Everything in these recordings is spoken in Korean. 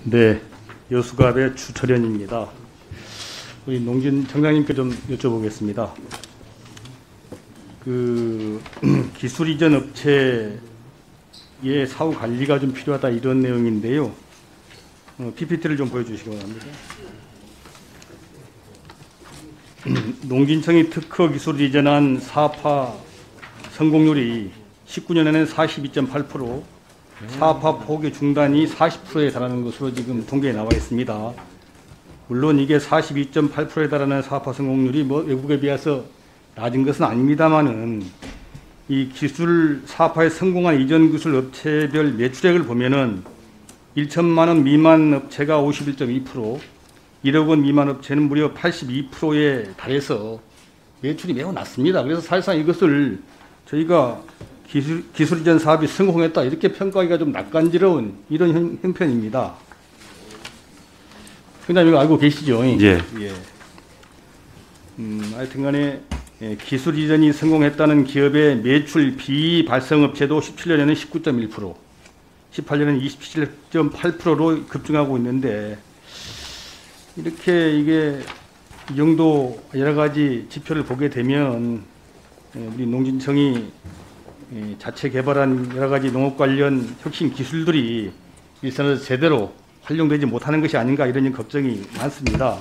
네, 여수갑의 주철현입니다. 우리 농진 청장님께 좀 여쭤보겠습니다. 기술 이전 업체의 사후 관리가 좀 필요하다 이런 내용인데요. PPT를 좀 보여주시기 바랍니다. 농진청이 특허 기술 이전한 사업화 성공률이 19년에는 42.8%, 사업화 포기 중단이 40%에 달하는 것으로 지금 통계에 나와 있습니다. 물론 이게 42.8%에 달하는 사업화 성공률이 외국에 비해서 낮은 것은 아닙니다만은 이 기술 사업화에 성공한 이전 기술 업체별 매출액을 보면은 1천만 원 미만 업체가 51.2%, 1억 원 미만 업체는 무려 82%에 달해서 매출이 매우 낮습니다. 그래서 사실상 이것을 저희가 기술 이전 사업이 성공했다 이렇게 평가하기가 좀 낯간지러운 이런 형편입니다. 회장님 이거 알고 계시죠? 예. 하여튼간에 기술 이전이 성공했다는 기업의 매출 비발생 업체도 17년에는 19.1%, 18년에는 27.8%로 급증하고 있는데 이렇게 이게 이 정도 여러 가지 지표를 보게 되면 우리 농진청이 자체 개발한 여러 가지 농업 관련 혁신 기술들이 일선에서 제대로 활용되지 못하는 것이 아닌가 이런 걱정이 많습니다.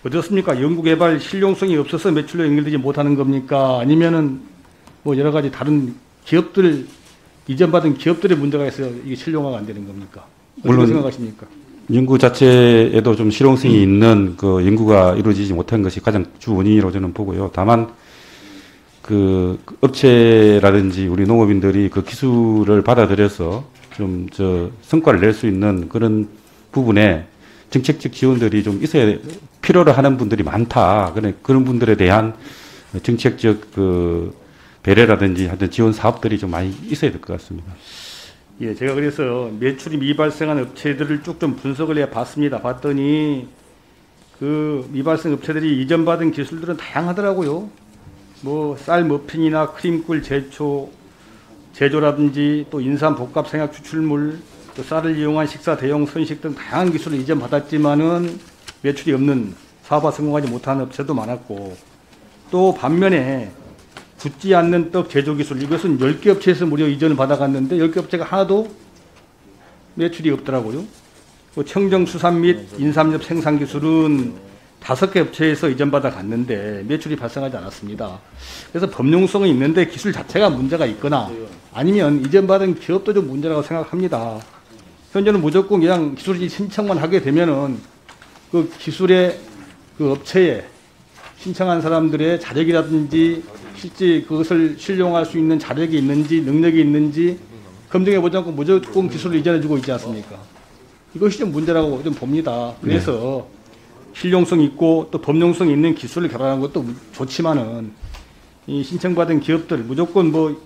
어떻습니까? 연구개발 실용성이 없어서 매출로 연결되지 못하는 겁니까? 아니면은 뭐 여러 가지 다른 기업들 이전받은 기업들의 문제가 있어서 이게 실용화가 안 되는 겁니까? 어떻게 생각하십니까? 연구 자체에도 좀 실용성이 있는 그 연구가 이루어지지 못한 것이 가장 주 원인이라고 저는 보고요. 다만 그 업체라든지 우리 농업인들이 그 기술을 받아들여서 좀 성과를 낼 수 있는 그런 부분에 정책적 지원들이 좀 있어야 필요로 하는 분들이 많다. 그런 분들에 대한 정책적 배려라든지 하여튼 지원 사업들이 좀 많이 있어야 될 것 같습니다. 예, 제가 그래서 매출이 미발생한 업체들을 쭉 좀 분석을 해 봤습니다. 봤더니 그 미발생 업체들이 이전받은 기술들은 다양하더라고요. 뭐 쌀 머핀이나 크림꿀 제조라든지 또 인삼 복합 생약 추출물, 또 쌀을 이용한 식사 대용 선식 등 다양한 기술을 이전받았지만은 매출이 없는 사업화 성공하지 못하는 업체도 많았고, 또 반면에 굳지 않는 떡 제조 기술, 이것은 10개 업체에서 무려 이전을 받아갔는데 10개 업체가 하나도 매출이 없더라고요. 청정 수산 및 인삼엽 생산 기술은 5개 업체에서 이전받아 갔는데 매출이 발생하지 않았습니다. 그래서 법용성은 있는데 기술 자체가 문제가 있거나 아니면 이전받은 기업도 좀 문제라고 생각합니다. 현재는 무조건 그냥 기술이 신청만 하게 되면은 그 기술의 그 업체에 신청한 사람들의 자력이라든지 실제 그것을 실용할 수 있는 자력이 있는지 능력이 있는지 검증해 보지 않고 무조건 기술을 이전해주고 있지 않습니까? 이것이 좀 문제라고 좀 봅니다. 그래서 실용성 있고 또 법용성 있는 기술을 개발하는 것도 좋지만은 이 신청받은 기업들 무조건 뭐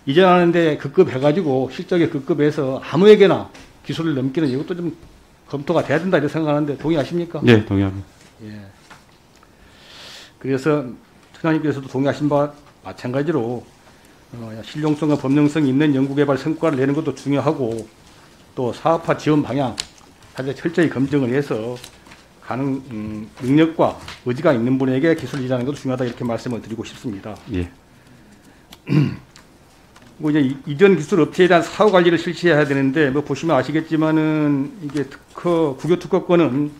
이전하는데 급급해가지고 실적에 급급해서 아무에게나 기술을 넘기는 이것도 좀 검토가 돼야 된다 이렇게 생각하는데 동의하십니까? 네, 동의합니다. 예. 그래서 청장님께서도 동의하신 바와 마찬가지로 실용성과 법용성이 있는 연구개발 성과를 내는 것도 중요하고 또 사업화 지원 방향 사실 철저히 검증을 해서 가능 능력과 의지가 있는 분에게 기술 이전하는 것도 중요하다 이렇게 말씀을 드리고 싶습니다. 예. 뭐 이제 이전 기술 업체에 대한 사후 관리를 실시해야 되는데 뭐 보시면 아시겠지만은 이게 국有특허권은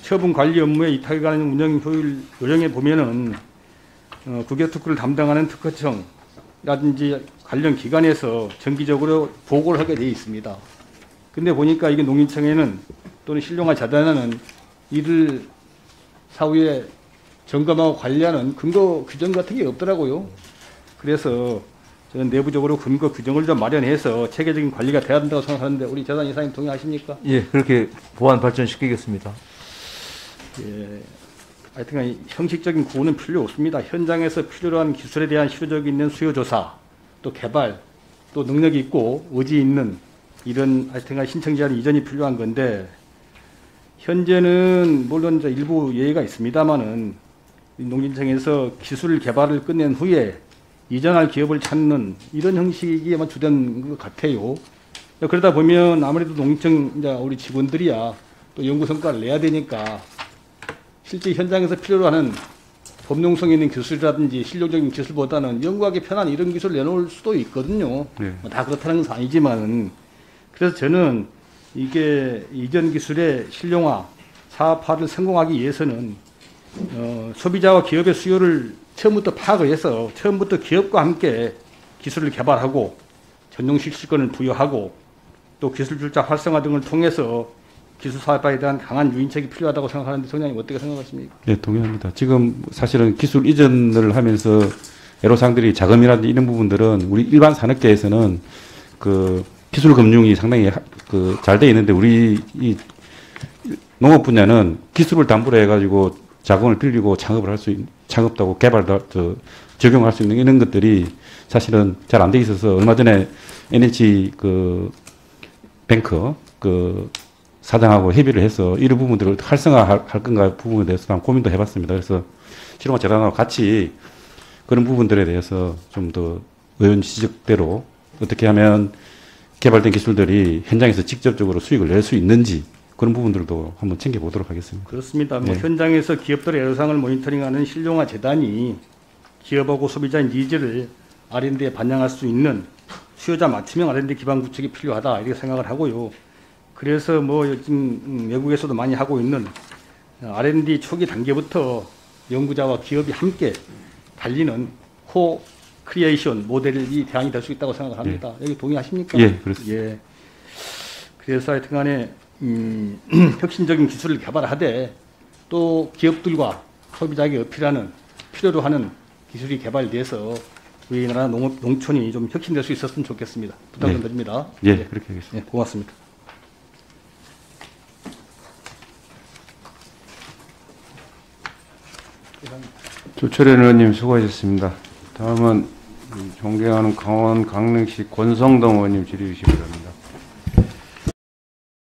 처분 관리 업무에 이탁이 가는 운영 효율 요령에 보면은 국有특허를 담당하는 특허청이라든지 관련 기관에서 정기적으로 보고를 하게 되어 있습니다. 근데 보니까 이게 농림청에는 또는 실용화 재단에는 이를 사후에 점검하고 관리하는 근거 규정 같은 게 없더라고요. 그래서 저는 내부적으로 근거 규정을 좀 마련해서 체계적인 관리가 돼야 된다고 생각하는데 우리 재단 이사님 동의하십니까? 예, 그렇게 보완 발전시키겠습니다. 예, 하여튼 형식적인 구호는 필요 없습니다. 현장에서 필요로 한 기술에 대한 실효적이 있는 수요 조사, 또 개발, 또 능력이 있고 의지 있는 이런 하여튼 신청 제한 이전이 필요한 건데 현재는 물론 이제 일부 예외가 있습니다만은 농진청에서 기술 개발을 끝낸 후에 이전할 기업을 찾는 이런 형식이 아마 주된 것 같아요. 그러다 보면 아무래도 농청 이제 우리 직원들이야 또 연구 성과를 내야 되니까 실제 현장에서 필요로 하는 범용성 있는 기술이라든지 실용적인 기술보다는 연구하기 편한 이런 기술을 내놓을 수도 있거든요. 네. 다 그렇다는 것은 아니지만 그래서 저는 이게 이전 기술의 실용화, 사업화를 성공하기 위해서는 소비자와 기업의 수요를 처음부터 파악을 해서 처음부터 기업과 함께 기술을 개발하고 전용 실시권을 부여하고 또 기술 출자 활성화 등을 통해서 기술 사업화에 대한 강한 유인책이 필요하다고 생각하는데 소장님 어떻게 생각하십니까? 네, 동의합니다. 지금 사실은 기술 이전을 하면서 애로사항들이 자금이라든지 이런 부분들은 우리 일반 산업계에서는 그 기술 금융이 상당히 잘 돼 있는데 우리 이 농업 분야는 기술을 담보로 해가지고 자금을 빌리고 창업하고 적용할 수 있는 이런 것들이 사실은 잘 안 돼 있어서 얼마 전에 NH 뱅크 사장하고 협의를 해서 이런 부분들을 활성화할 건가 부분에 대해서 한번 고민도 해봤습니다. 그래서 실용화 재단하고 같이 그런 부분들에 대해서 좀 더 의원 지적대로 어떻게 하면 개발된 기술들이 현장에서 직접적으로 수익을 낼 수 있는지 그런 부분들도 한번 챙겨보도록 하겠습니다. 그렇습니다. 네. 현장에서 기업들의 애로사항을 모니터링하는 실용화 재단이 기업하고 소비자의 니즈를 R&D에 반영할 수 있는 수요자 맞춤형 R&D 기반 구축이 필요하다 이렇게 생각을 하고요. 그래서 요즘 외국에서도 많이 하고 있는 R&D 초기 단계부터 연구자와 기업이 함께 달리는 코-크리에이션 모델이 대안이 될 수 있다고 생각을 합니다. 여기 동의하십니까? 예, 그렇습니다. 예. 그래서 하여튼 간에 혁신적인 기술을 개발하되 또 기업들과 소비자에게 어필하는 필요로 하는 기술이 개발돼서 우리나라 농촌이 좀 혁신될 수 있었으면 좋겠습니다. 부탁 좀 드립니다. 예, 그렇게 하겠습니다. 예, 고맙습니다. 조철현 의원님 수고하셨습니다. 다음은 존경하는 강원 강릉시 권성동 의원님 질의 주시기 바랍니다.